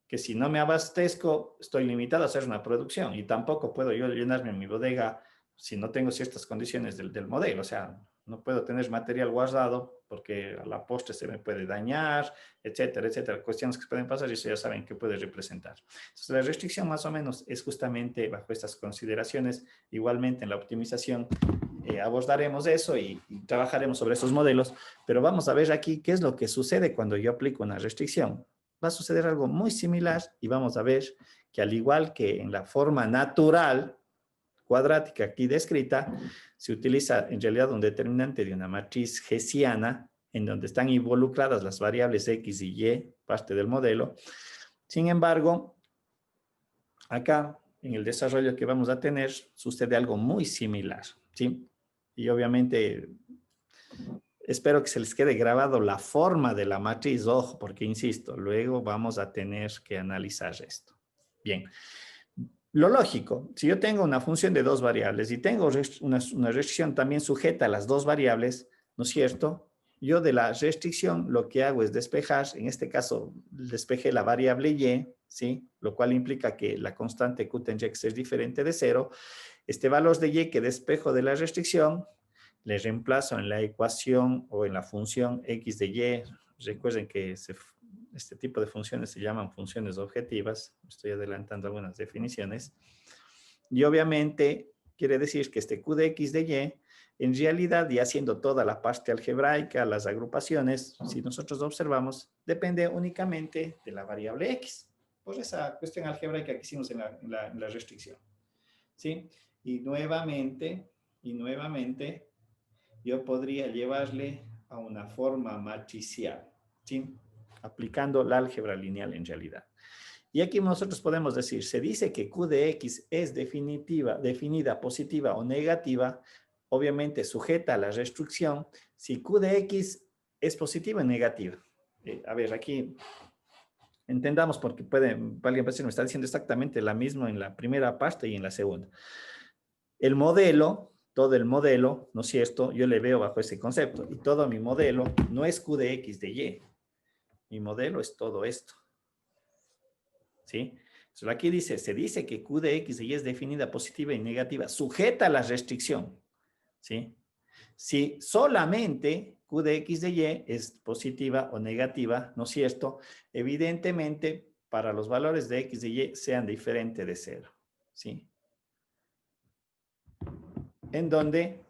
Que si no me abastezco, estoy limitado a hacer una producción y tampoco puedo yo llenarme mi bodega si no tengo ciertas condiciones del modelo. O sea, no puedo tener material guardado porque a la postre se me puede dañar, etcétera, etcétera. Cuestiones que pueden pasar y eso ya saben qué puede representar. Entonces, la restricción más o menos es justamente bajo estas consideraciones. Igualmente en la optimización abordaremos eso y trabajaremos sobre esos modelos, pero vamos a ver aquí qué es lo que sucede cuando yo aplico una restricción. Va a suceder algo muy similar y vamos a ver que al igual que en la forma natural cuadrática aquí descrita, se utiliza en realidad un determinante de una matriz hessiana en donde están involucradas las variables X y Y, parte del modelo. Sin embargo, acá en el desarrollo que vamos a tener sucede algo muy similar, ¿sí? Y obviamente espero que se les quede grabado la forma de la matriz, ojo, porque insisto, luego vamos a tener que analizar esto. Bien. Lo lógico, si yo tengo una función de dos variables y tengo una restricción también sujeta a las dos variables, ¿no es cierto? Yo de la restricción lo que hago es despejar, en este caso despejé la variable y, ¿sí? Lo cual implica que la constante q tendría que ser diferente de 0. Este valor de y que despejo de la restricción, le reemplazo en la ecuación o en la función x de y. Recuerden que este tipo de funciones se llaman funciones objetivas. Estoy adelantando algunas definiciones. Y obviamente quiere decir que este q de x de y, en realidad, y haciendo toda la parte algebraica, las agrupaciones, si nosotros observamos, depende únicamente de la variable x, por esa cuestión algebraica que hicimos en la restricción, ¿sí? Y nuevamente, yo podría llevarle a una forma matricial, ¿sí? Aplicando la álgebra lineal en realidad. Y aquí nosotros podemos decir, se dice que q de x es definida positiva o negativa, obviamente sujeta a la restricción, si q de x es positiva o negativa. A ver, aquí Entendamos porque alguien puede decir, me está diciendo exactamente la misma en la primera parte y en la segunda. El modelo, todo el modelo, ¿no es cierto? Yo le veo bajo ese concepto y todo mi modelo no es Q de X de Y. Mi modelo es todo esto. ¿Sí? Entonces aquí dice, se dice que Q de X de Y es definida positiva y negativa, sujeta a la restricción. ¿Sí? Si solamente Q de X de Y es positiva o negativa, ¿no es cierto? Evidentemente, para los valores de X de Y sean diferentes de 0. ¿Sí? En donde,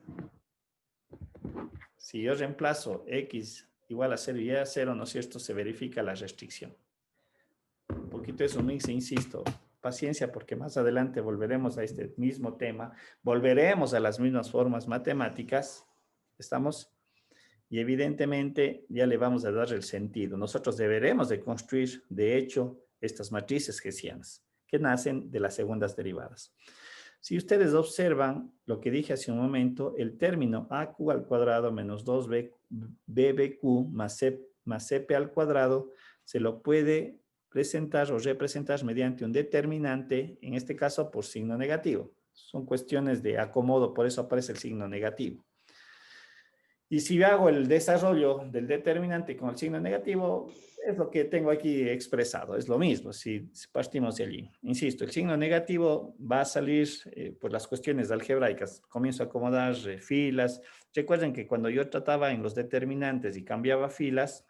si yo reemplazo X igual a 0 y Y a 0, ¿no es cierto? Se verifica la restricción. Un poquito eso, Mix, insisto. Paciencia, porque más adelante volveremos a este mismo tema. Volveremos a las mismas formas matemáticas. ¿Estamos? Y evidentemente ya le vamos a dar el sentido. Nosotros deberemos de construir, de hecho, estas matrices hessianas que nacen de las segundas derivadas. Si ustedes observan lo que dije hace un momento, el término aq al cuadrado menos 2bbq más cp al cuadrado se lo puede presentar o representar mediante un determinante, en este caso por signo negativo. Son cuestiones de acomodo, por eso aparece el signo negativo. Y si hago el desarrollo del determinante con el signo negativo, es lo que tengo aquí expresado, es lo mismo, si partimos de allí. Insisto, el signo negativo va a salir por las cuestiones algebraicas. Comienzo a acomodar filas. Recuerden que cuando yo trataba en los determinantes y cambiaba filas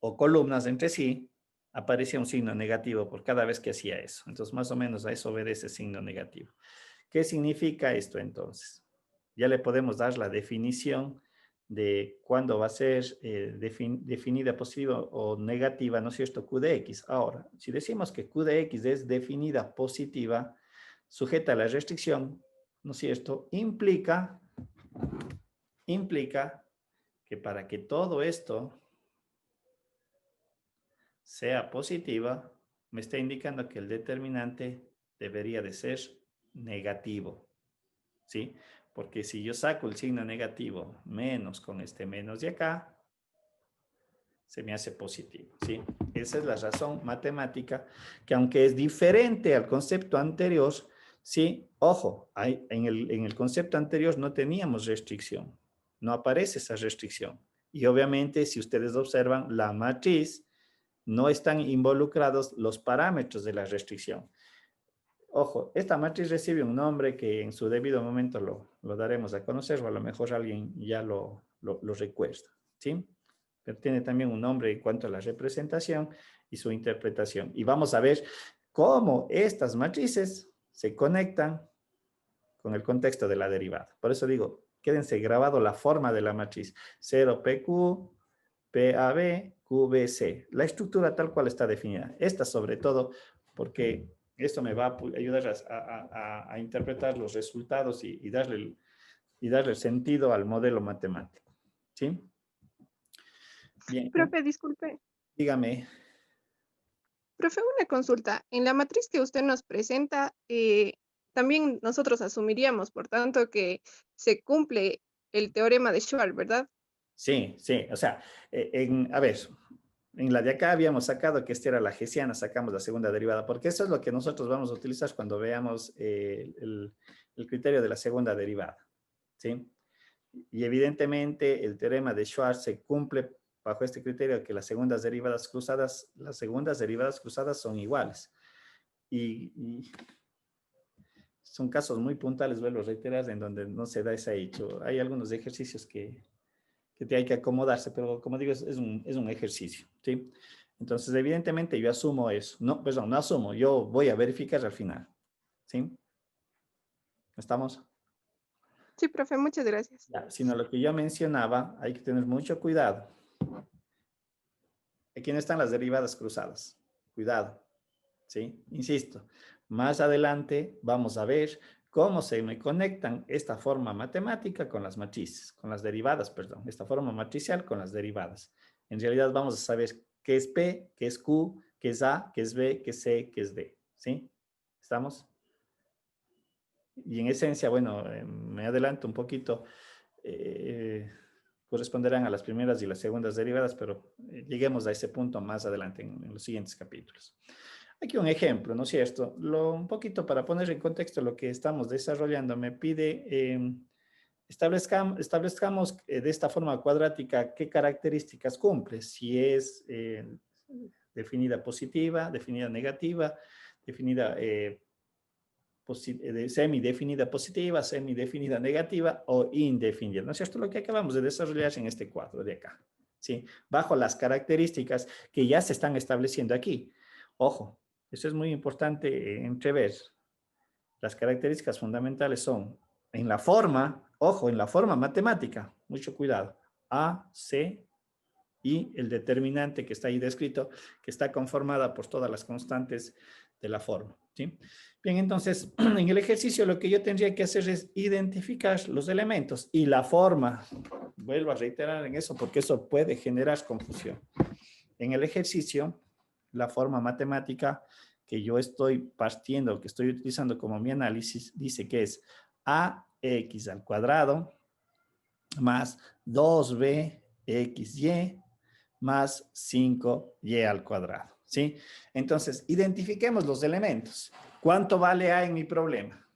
o columnas entre sí, aparecía un signo negativo por cada vez que hacía eso. Entonces, más o menos a eso obedece signo negativo. ¿Qué significa esto entonces? Ya le podemos dar la definición de cuándo va a ser definida positiva o negativa, ¿no es cierto? Q de X. Ahora, si decimos que Q de X es definida positiva, sujeta a la restricción, ¿no es cierto? Implica que para que todo esto sea positiva, me está indicando que el determinante debería de ser negativo, ¿sí? Porque si yo saco el signo negativo menos con este menos de acá, se me hace positivo, ¿sí? Esa es la razón matemática, que aunque es diferente al concepto anterior, ¿sí? Ojo, en el concepto anterior no teníamos restricción, no aparece esa restricción. Y obviamente, si ustedes observan, la matriz no están involucrados los parámetros de la restricción. Ojo, esta matriz recibe un nombre que en su debido momento lo daremos a conocer, o a lo mejor alguien ya lo recuerda, ¿sí? Pero tiene también un nombre en cuanto a la representación y su interpretación. Y vamos a ver cómo estas matrices se conectan con el contexto de la derivada. Por eso digo, quédense grabado la forma de la matriz. 0PQ, PAB, QBC. La estructura tal cual está definida. Esta sobre todo porque esto me va a ayudar a interpretar los resultados y darle sentido al modelo matemático. ¿Sí? Bien. Profe, disculpe. Dígame. Profe, una consulta. En la matriz que usted nos presenta, también nosotros asumiríamos, por tanto, que se cumple el teorema de Schwarz, ¿verdad? Sí, sí. O sea, a ver, en la de acá habíamos sacado que esta era la hessiana, sacamos la segunda derivada, porque eso es lo que nosotros vamos a utilizar cuando veamos el criterio de la segunda derivada, ¿sí? Y evidentemente el teorema de Schwarz se cumple bajo este criterio que las segundas derivadas cruzadas son iguales. Y son casos muy puntuales, vuelvo a reiterar, en donde no se da ese hecho. Hay algunos ejercicios que te hay que acomodarse, pero como digo, es un ejercicio, ¿sí? Entonces, evidentemente, yo asumo eso. No, perdón, no asumo, yo voy a verificar al final, ¿sí? ¿Estamos? Sí, profe, muchas gracias. Ya, sino lo que yo mencionaba, hay que tener mucho cuidado. Aquí no están las derivadas cruzadas. Cuidado, ¿sí? Insisto, más adelante vamos a ver cómo se me conectan esta forma matemática con las matrices, con las derivadas, perdón, esta forma matricial con las derivadas. En realidad vamos a saber qué es P, qué es Q, qué es A, qué es B, qué es C, qué es D, ¿sí? ¿Estamos? Y en esencia, bueno, me adelanto un poquito. corresponderán a las primeras y las segundas derivadas, pero lleguemos a ese punto más adelante en los siguientes capítulos. Aquí un ejemplo, ¿no es cierto? Un poquito para poner en contexto lo que estamos desarrollando, me pide establezcamos de esta forma cuadrática qué características cumple, si es definida positiva, definida negativa, definida semidefinida positiva, semidefinida negativa o indefinida. ¿No es cierto? Lo que acabamos de desarrollar en este cuadro de acá, ¿sí? Bajo las características que ya se están estableciendo aquí. Ojo, eso es muy importante entrever. Las características fundamentales son en la forma, ojo, en la forma matemática, mucho cuidado, A, C y el determinante que está ahí descrito, que está conformada por todas las constantes de la forma, ¿sí? Bien, entonces, en el ejercicio lo que yo tendría que hacer es identificar los elementos y la forma. Vuelvo a reiterar en eso porque eso puede generar confusión. En el ejercicio, la forma matemática que yo estoy partiendo, que estoy utilizando como mi análisis, dice que es ax al cuadrado más 2bxy más 5y al cuadrado, ¿sí? Entonces, identifiquemos los elementos. ¿Cuánto vale A en mi problema?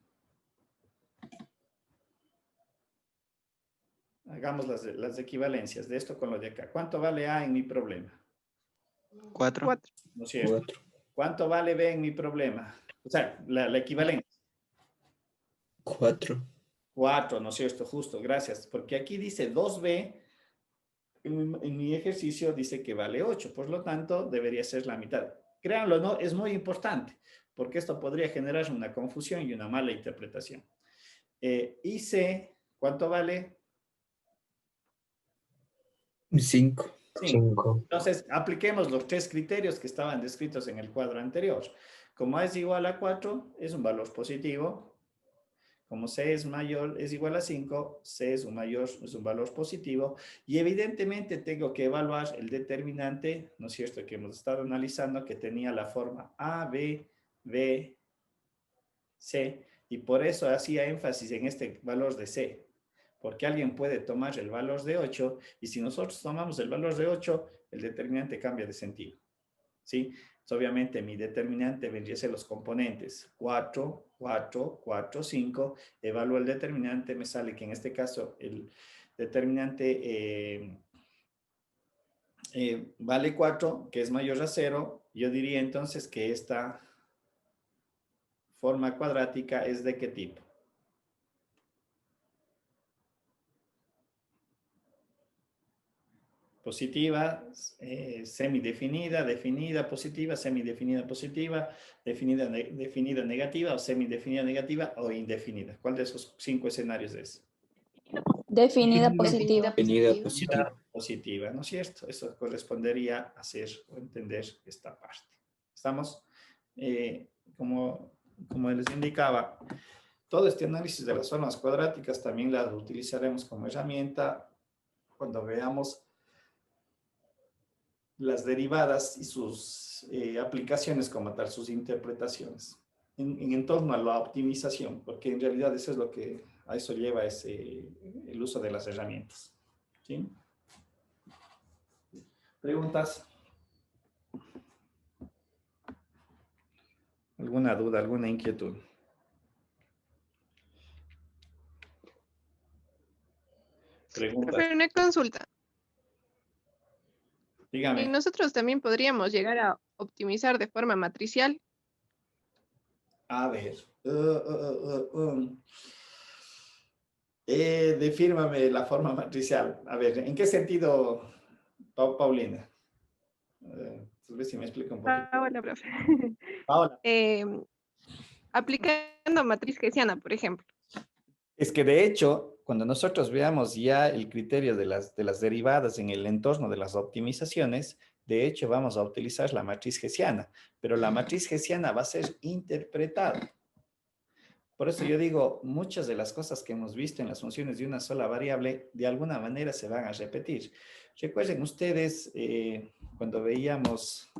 Hagamos las equivalencias de esto con lo de acá. ¿Cuánto vale A en mi problema? 4. 4. ¿No es cierto? 4. ¿Cuánto vale B en mi problema? O sea, la equivalencia. 4. 4, ¿no es cierto? Justo, gracias. Porque aquí dice 2B, en mi ejercicio dice que vale 8, por lo tanto debería ser la mitad. Créanlo, ¿no? Es muy importante, porque esto podría generar una confusión y una mala interpretación. Y C, ¿cuánto vale? 5. 5. Entonces, apliquemos los 3 criterios que estaban descritos en el cuadro anterior. Como A es igual a 4, es un valor positivo. Como C es mayor, es igual a 5, C es un valor positivo. Y evidentemente tengo que evaluar el determinante, ¿no es cierto?, que hemos estado analizando, que tenía la forma A, B, B, C. Y por eso hacía énfasis en este valor de C. Porque alguien puede tomar el valor de 8 y si nosotros tomamos el valor de 8, el determinante cambia de sentido, ¿sí? Entonces, obviamente mi determinante vendría a ser los componentes 4, 4, 4, 5. Evalúo el determinante, me sale que en este caso el determinante vale 4, que es mayor a 0. Yo diría entonces que esta forma cuadrática es ¿de qué tipo? Positiva, semidefinida, definida, positiva, semidefinida, positiva, definida negativa o semidefinida negativa o indefinida. ¿Cuál de esos 5 escenarios es? Definida positiva. Definida positiva. Positiva, ¿no es cierto? Eso correspondería a hacer o entender esta parte. ¿Estamos? Como les indicaba, todo este análisis de las formas cuadráticas también las utilizaremos como herramienta cuando veamos las derivadas y sus aplicaciones como tal, sus interpretaciones, en torno a la optimización, porque en realidad eso es lo que a eso lleva el uso de las herramientas. ¿Sí? ¿Preguntas? ¿Alguna duda, alguna inquietud? ¿Preguntas? Profe, una consulta. Dígame. Nosotros también podríamos llegar a optimizar de forma matricial. A ver. Defírmame la forma matricial. A ver, ¿en qué sentido, Paulina? Tal vez si me explica un poquito. Paola, profe. Paola. Aplicando matriz hessiana, por ejemplo. Es que de hecho, cuando nosotros veamos ya el criterio de las derivadas en el entorno de las optimizaciones, de hecho vamos a utilizar la matriz hessiana, pero la matriz hessiana va a ser interpretada. Por eso yo digo, muchas de las cosas que hemos visto en las funciones de una sola variable, de alguna manera se van a repetir. Recuerden ustedes, cuando veíamos,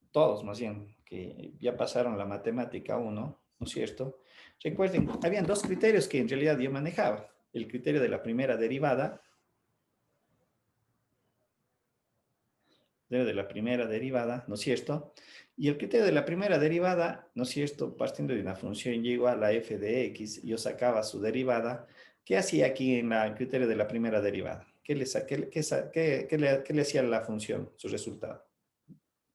todos más bien, que ya pasaron la matemática 1, ¿no es cierto? Recuerden, habían 2 criterios que en realidad yo manejaba. el criterio de la primera derivada, ¿no es cierto? Y el criterio de la primera derivada, ¿no es cierto? Partiendo de una función y igual a f de x, yo sacaba su derivada. ¿Qué hacía aquí en el criterio de la primera derivada? ¿Qué le hacía la función, su resultado?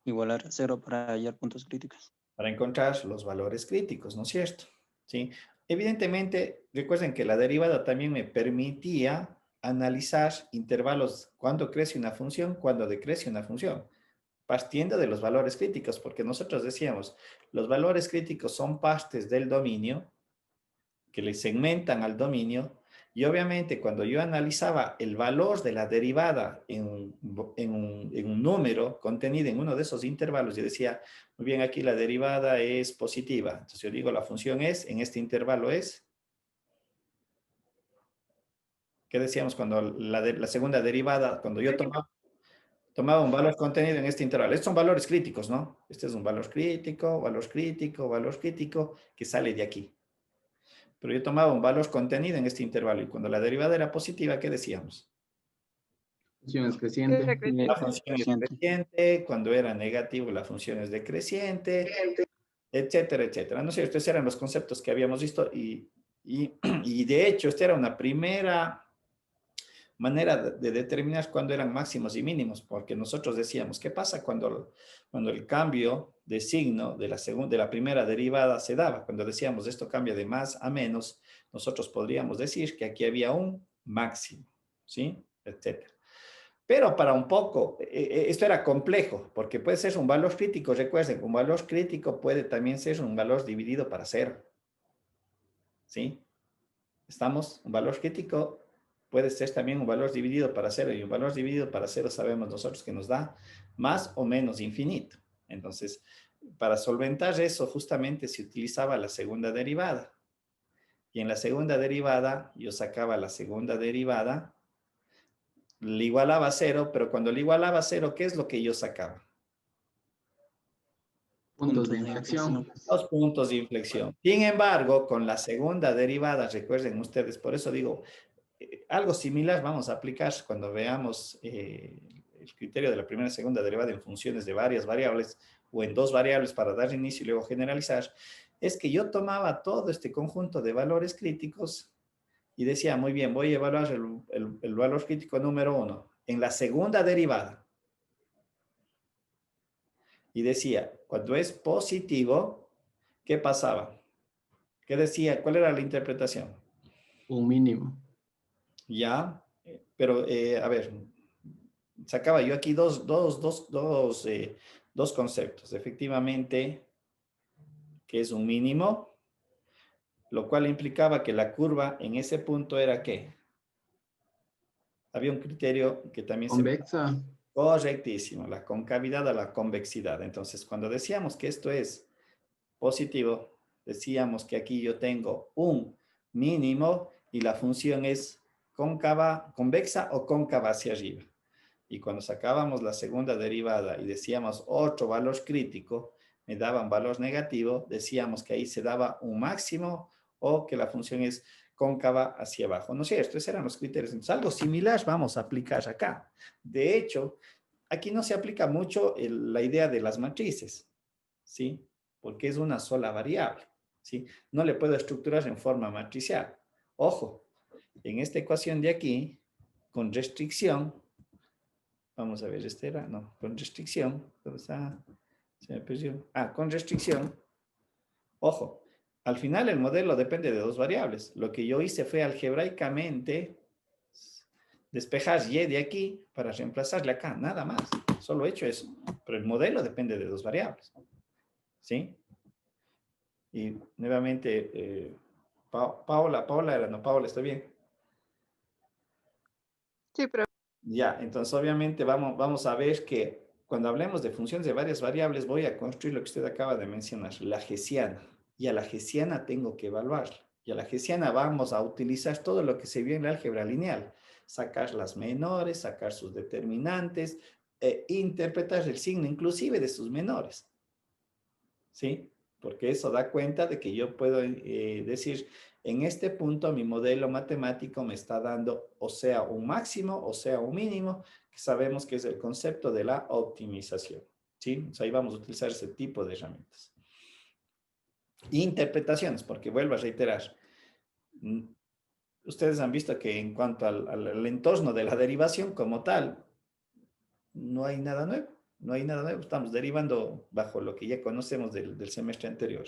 Igualar a 0 para hallar puntos críticos. Para encontrar los valores críticos, ¿no es cierto? ¿Sí? Evidentemente, recuerden que la derivada también me permitía analizar intervalos, cuándo crece una función, cuándo decrece una función, partiendo de los valores críticos, porque nosotros decíamos, los valores críticos son partes del dominio que le segmentan al dominio, y obviamente cuando yo analizaba el valor de la derivada en un número contenido en uno de esos intervalos, yo decía, muy bien, aquí la derivada es positiva. Entonces yo digo, la función es, en este intervalo es, ¿qué decíamos cuando la segunda derivada, cuando yo tomaba un valor contenido en este intervalo? Estos son valores críticos, ¿no? Este es un valor crítico, que sale de aquí. Pero yo tomaba un valor contenido en este intervalo y cuando la derivada era positiva, ¿qué decíamos? Función es creciente. Era creciente. La función es creciente, cuando era negativo la función es decreciente, etcétera, etcétera. ¿No es cierto? Estos eran los conceptos que habíamos visto y de hecho esta era una primera manera de determinar cuándo eran máximos y mínimos, porque nosotros decíamos, ¿qué pasa cuando el cambio de signo de la primera derivada se daba? Cuando decíamos esto cambia de más a menos, nosotros podríamos decir que aquí había un máximo, ¿sí? Etcétera. Pero para un poco, esto era complejo, porque puede ser un valor crítico, recuerden, un valor crítico puede también ser un valor dividido para cero, ¿sí? ¿Estamos? Un valor crítico puede ser también un valor dividido para cero, y un valor dividido para cero sabemos nosotros que nos da más o menos infinito. Entonces, para solventar eso, justamente se utilizaba la segunda derivada. Y en la segunda derivada, yo sacaba la segunda derivada, le igualaba a cero, pero cuando le igualaba a cero, ¿qué es lo que yo sacaba? Puntos de inflexión. Los puntos de inflexión. Sin embargo, con la segunda derivada, recuerden ustedes, por eso digo, algo similar vamos a aplicar cuando veamos el criterio de la primera y segunda derivada en funciones de varias variables o en dos variables para dar inicio y luego generalizar, es que yo tomaba todo este conjunto de valores críticos y decía, muy bien, voy a evaluar el valor crítico número 1 en la segunda derivada. Y decía, cuando es positivo, ¿qué pasaba? ¿Qué decía? ¿Cuál era la interpretación? Un mínimo. Ya, pero a ver, sacaba yo aquí dos conceptos. Efectivamente, que es un mínimo, lo cual implicaba que la curva en ese punto era ¿qué? Había un criterio que también Convexa. Correctísimo, la concavidad a la convexidad. Entonces, cuando decíamos que esto es positivo, decíamos que aquí yo tengo un mínimo y la función es cóncava, convexa o cóncava hacia arriba. Y cuando sacábamos la segunda derivada y decíamos otro valor crítico, me daban valor negativo, decíamos que ahí se daba un máximo o que la función es cóncava hacia abajo. ¿No es cierto? Esos eran los criterios. Entonces, algo similar vamos a aplicar acá. De hecho, aquí no se aplica mucho la idea de las matrices, ¿sí? Porque es una sola variable, ¿sí? No le puedo estructurar en forma matricial. Ojo, en esta ecuación de aquí, con restricción, vamos a ver, este era, no, con restricción, ¿dónde está? Se me perdió. Con restricción, ojo, al final el modelo depende de dos variables. Lo que yo hice fue algebraicamente despejar y de aquí para reemplazarle acá, nada más. Solo he hecho eso. Pero el modelo depende de dos variables. ¿Sí? Y nuevamente, Paola, ¿está bien? Sí, pero Ya, entonces obviamente vamos a ver que cuando hablemos de funciones de varias variables, voy a construir lo que usted acaba de mencionar, la hessiana. Y a la hessiana tengo que evaluarla. Y a la hessiana vamos a utilizar todo lo que se vio en la álgebra lineal. Sacar las menores, sacar sus determinantes, interpretar el signo inclusive de sus menores. ¿Sí? porque eso da cuenta de que yo puedo decir, en este punto mi modelo matemático me está dando o sea un máximo o sea un mínimo, que sabemos que es el concepto de la optimización. ¿Sí? O sea, ahí vamos a utilizar ese tipo de herramientas. Interpretaciones, porque vuelvo a reiterar, ustedes han visto que en cuanto al entorno de la derivación como tal, no hay nada nuevo, no hay nada nuevo. Estamos derivando bajo lo que ya conocemos del semestre anterior.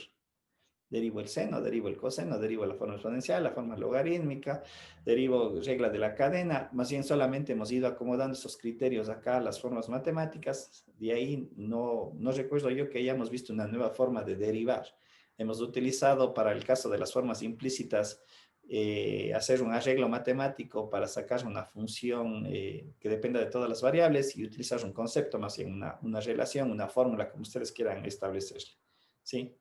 Derivo el seno, derivo el coseno, derivo la forma exponencial, la forma logarítmica, derivo regla de la cadena. Más bien solamente hemos ido acomodando esos criterios acá, las formas matemáticas. De ahí no recuerdo yo que hayamos visto una nueva forma de derivar. Hemos utilizado para el caso de las formas implícitas hacer un arreglo matemático para sacar una función que dependa de todas las variables y utilizar un concepto, más bien una relación, una fórmula, como ustedes quieran establecer. ¿Sí?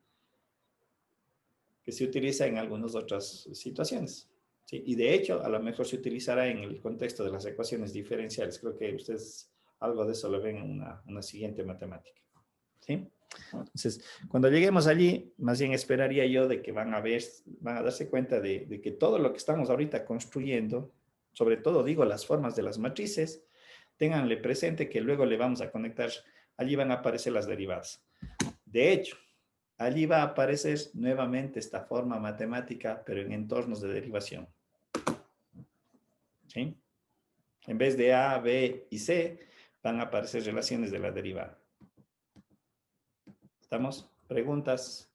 Que se utiliza en algunas otras situaciones. ¿Sí? Y de hecho, a lo mejor se utilizará en el contexto de las ecuaciones diferenciales. Creo que ustedes algo de eso lo ven en una siguiente matemática. ¿Sí? Entonces, cuando lleguemos allí, más bien esperaría yo de que van a darse cuenta de que todo lo que estamos ahorita construyendo, sobre todo digo las formas de las matrices, ténganle presente que luego le vamos a conectar, allí van a aparecer las derivadas. De hecho, allí va a aparecer nuevamente esta forma matemática, pero en entornos de derivación. ¿Sí? En vez de A, B y C, van a aparecer relaciones de la derivada. ¿Estamos? ¿Preguntas?